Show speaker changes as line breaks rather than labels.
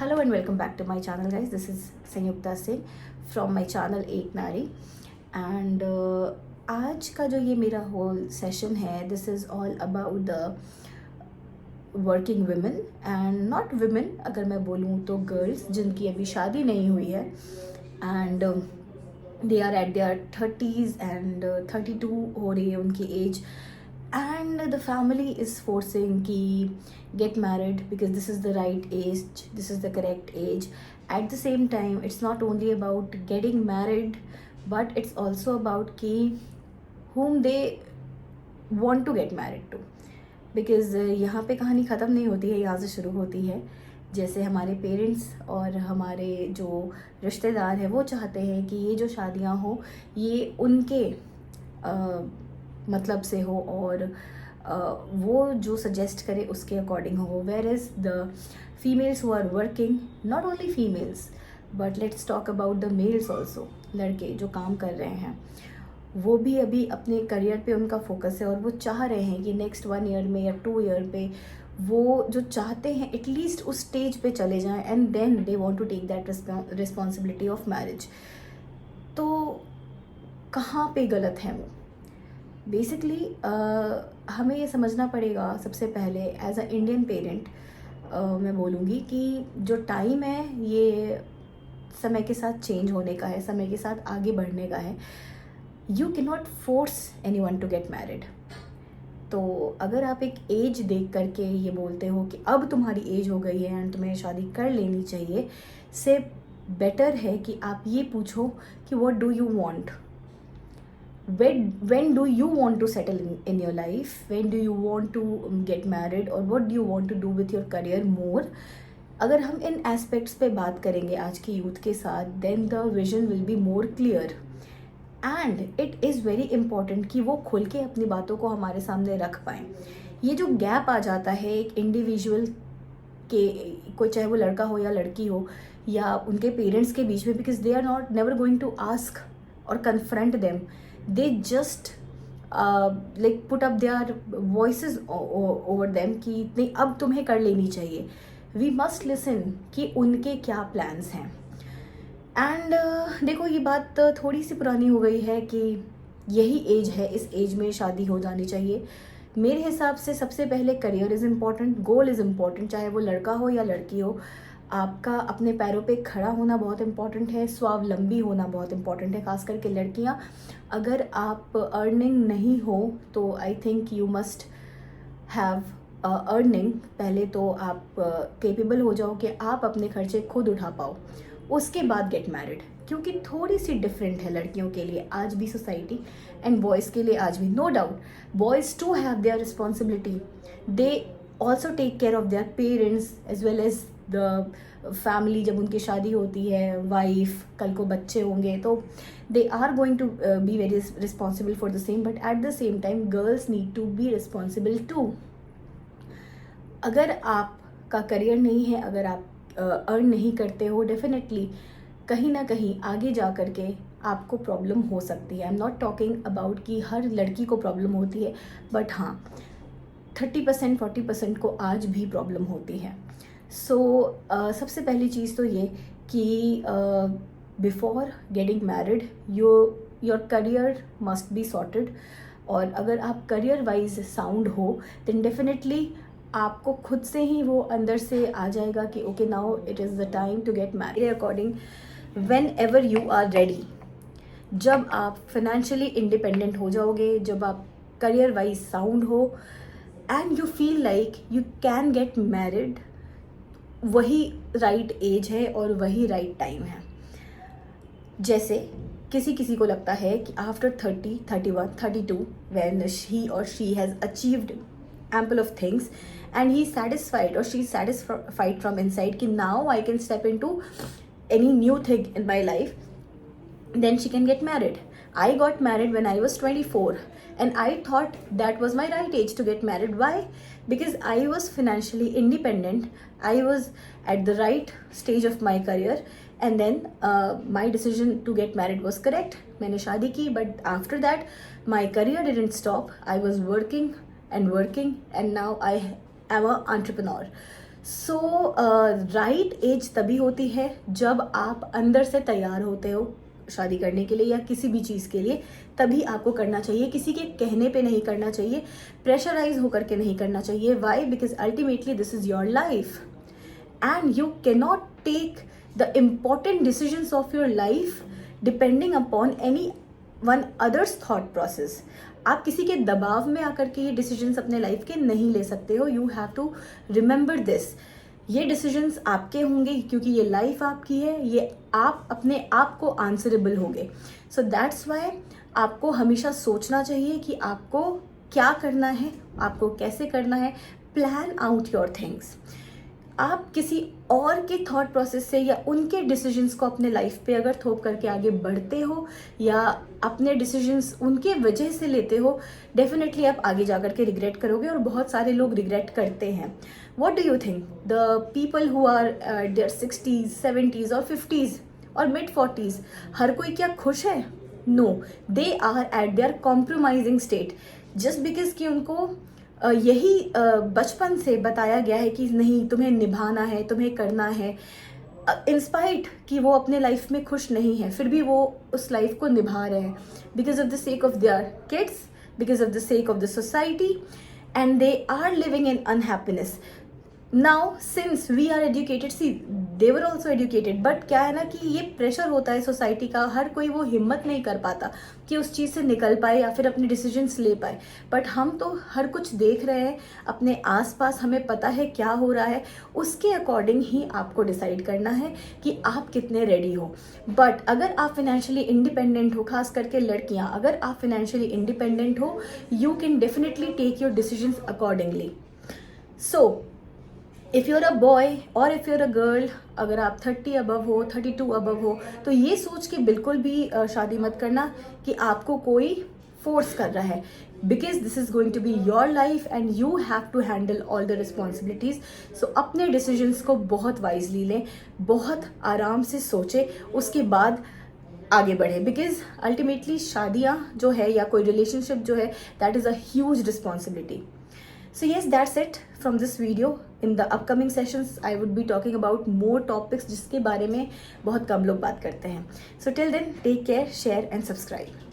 Hello and welcome back to my channel, guys. This is Sanyukta Singh from my channel एक नारी and आज का जो ये मेरा whole session है, this is all about the working women and not women, अगर मैं बोलूँ तो girls जिनकी अभी शादी नहीं हुई है and they are at their 30s and 32 हो रही है उनकी age and the family is forcing ki get married because this is the right age, this is the correct age. At the same time, it's not only about getting married but it's also about ki whom they want to get married to, because यहाँ पे कहानी ख़त्म नहीं होती है, यहाँ से शुरू होती है. जैसे हमारे पेरेंट्स और हमारे जो रिश्तेदार हैं वो चाहते हैं कि ये जो शादियाँ हो ये उनके मतलब से हो और वो जो सजेस्ट करे उसके अकॉर्डिंग हो. Where is the females who are working, not only females but let's talk about the males also, लड़के जो काम कर रहे हैं वो भी अभी अपने करियर पे उनका फोकस है और वो चाह रहे हैं कि नेक्स्ट 1 ईयर में या 2 ईयर पे वो जो चाहते हैं एटलीस्ट उस स्टेज पे चले जाएं and then they want to take that responsibility of marriage. तो कहाँ पे गलत है वो? बेसिकली हमें ये समझना पड़ेगा सबसे पहले एज अ इंडियन पेरेंट. मैं बोलूँगी कि जो टाइम है ये समय के साथ चेंज होने का है, समय के साथ आगे बढ़ने का है. You cannot force anyone to get married. तो अगर आप एक एज देख करके ये बोलते हो कि अब तुम्हारी एज हो गई है एंड तुम्हें शादी कर लेनी चाहिए, से बेटर है कि आप ये पूछो कि what do you want. When do you want to settle in your life? When do you want to get married? Or what do you want to do with your career more? अगर हम इन aspects पे बात करेंगे आज की youth के साथ, then the vision will be more clear. And it is very important कि वो खुल के अपनी बातों को हमारे सामने रख पाएँ. ये जो गैप आ जाता है एक इंडिविजुअल के, कोई चाहे वो लड़का हो या लड़की हो या उनके पेरेंट्स के बीच में, because they are not never going to ask or confront them. They just like put up their voices over them कि नहीं अब तुम्हें कर लेनी चाहिए. We must listen कि उनके क्या plans हैं. And देखो ये बात थोड़ी सी पुरानी हो गई है कि यही एज है, इस एज में शादी हो जानी चाहिए. मेरे हिसाब से सबसे पहले career is important, goal is important, चाहे वो लड़का हो या लड़की हो. आपका अपने पैरों पे खड़ा होना बहुत इम्पॉर्टेंट है, स्वावलंबी होना बहुत इम्पॉर्टेंट है. खास करके लड़कियां, अगर आप अर्निंग नहीं हो तो I think you must have earning. पहले तो आप कैपेबल हो जाओ कि आप अपने खर्चे खुद उठा पाओ, उसके बाद गेट मैरिड. क्योंकि थोड़ी सी डिफरेंट है लड़कियों के लिए आज भी सोसाइटी एंड बॉयज़ के लिए आज भी. No doubt boys to have their responsibility. They also take care of their parents as well as the family. जब उनकी शादी होती है, वाइफ, कल को बच्चे होंगे, तो they are going to be very responsible for the same. But at the same time girls need to be responsible too. अगर आपका करियर नहीं है, अगर आप अर्न नहीं करते हो, डेफिनेटली कहीं ना कहीं आगे जा कर के आपको प्रॉब्लम हो सकती है. I am not talking about कि हर लड़की को प्रॉब्लम होती है, बट हाँ 30% 40% को आज भी प्रॉब्लम होती है. सो सबसे पहली चीज़ तो ये कि before getting married your career must be sorted. और अगर आप करियर वाइज साउंड हो देन डेफिनेटली आपको खुद से ही वो अंदर से आ जाएगा कि okay now it is the time to get married. According whenever you are ready, जब आप फाइनेंशियली इंडिपेंडेंट हो जाओगे, जब आप करियर वाइज साउंड हो and you feel like you can get married, वही राइट एज है और वही राइट टाइम है. जैसे किसी को लगता है कि आफ्टर 30, 31, 32 व्हेन ही और she has achieved ample of things and he is satisfied or she is satisfied from inside कि now I can step into any new thing in my life, then she can get married. I got married when I was 24 and I thought that was my right age to get married. Why? Because I was financially independent. I was at the right stage of my career and then my decision to get married was correct. मैंने शादी की, but after that my career didn't stop. I was working and now I am an entrepreneur. So right age तभी होती है जब आप अंदर से तैयार होते हो शादी करने के लिए या किसी भी चीज़ के लिए, तभी आपको करना चाहिए। किसी के कहने पे नहीं करना चाहिए, प्रेशराइज होकर के नहीं करना चाहिए। Why? Because ultimately this is your life and you cannot take the important decisions of your life depending upon any one other's thought process. आप किसी के दबाव में आकर के ये डिसीजंस अपने लाइफ के नहीं ले सकते हो। You have to remember this. ये डिसीजंस आपके होंगे क्योंकि ये लाइफ आपकी है, ये आप अपने आप को आंसरेबल होंगे। सो दैट्स वाई आपको हमेशा सोचना चाहिए कि आपको क्या करना है, आपको कैसे करना है। Plan out your things. आप किसी और के थॉट प्रोसेस से या उनके डिसीजंस को अपने लाइफ पे अगर थोप करके आगे बढ़ते हो या अपने डिसीजंस उनके वजह से लेते हो, डेफिनेटली आप आगे जाकर के रिग्रेट करोगे और बहुत सारे लोग रिग्रेट करते हैं। What do you think the people who are their 60s 70s और 50s और मिड 40s, हर कोई क्या खुश है? No, they are at their compromising state. Just because कि उनको यही बचपन से बताया गया है कि नहीं, तुम्हें निभाना है, तुम्हें करना है, इंस्पाइट कि वो अपने लाइफ में खुश नहीं है, फिर भी वो उस लाइफ को निभा रहे हैं because of the sake of their kids, because of the sake of the society, and they are living in unhappiness. Now since we are educated, see they were also educated, but क्या है ना कि ये pressure होता है society का, हर कोई वो हिम्मत नहीं कर पाता कि उस चीज़ से निकल पाए या फिर अपने डिसीजंस ले पाए। बट हम तो हर कुछ देख रहे हैं अपने आसपास, हमें पता है क्या हो रहा है, उसके अकॉर्डिंग ही आपको डिसाइड करना है कि आप कितने रेडी हो। बट अगर आप फाइनेंशियली इंडिपेंडेंट हो, खास करके लड़कियाँ, अगर आप फाइनेंशियली इंडिपेंडेंट हो, you can definitely take your decisions accordingly. So if you're a boy और इफ़ यूर अ गर्ल, अगर आप 30 अबव हो, 32 अबव हो, तो ये सोच के बिल्कुल भी शादी मत करना कि आपको कोई फोर्स कर रहा है, because this is going to be your life and you have to handle all the responsibilities. So अपने डिसीजंस को बहुत वाइजली लें, बहुत आराम से सोचें, उसके बाद आगे बढ़े, बिकॉज अल्टीमेटली शादियाँ जो है या कोई रिलेशनशिप जो है, that is a huge responsibility. So yes, that's it from this video. In the upcoming sessions, I would be talking about more topics जिसके बारे में बहुत कम लोग बात करते हैं. So till then, take care, share and subscribe.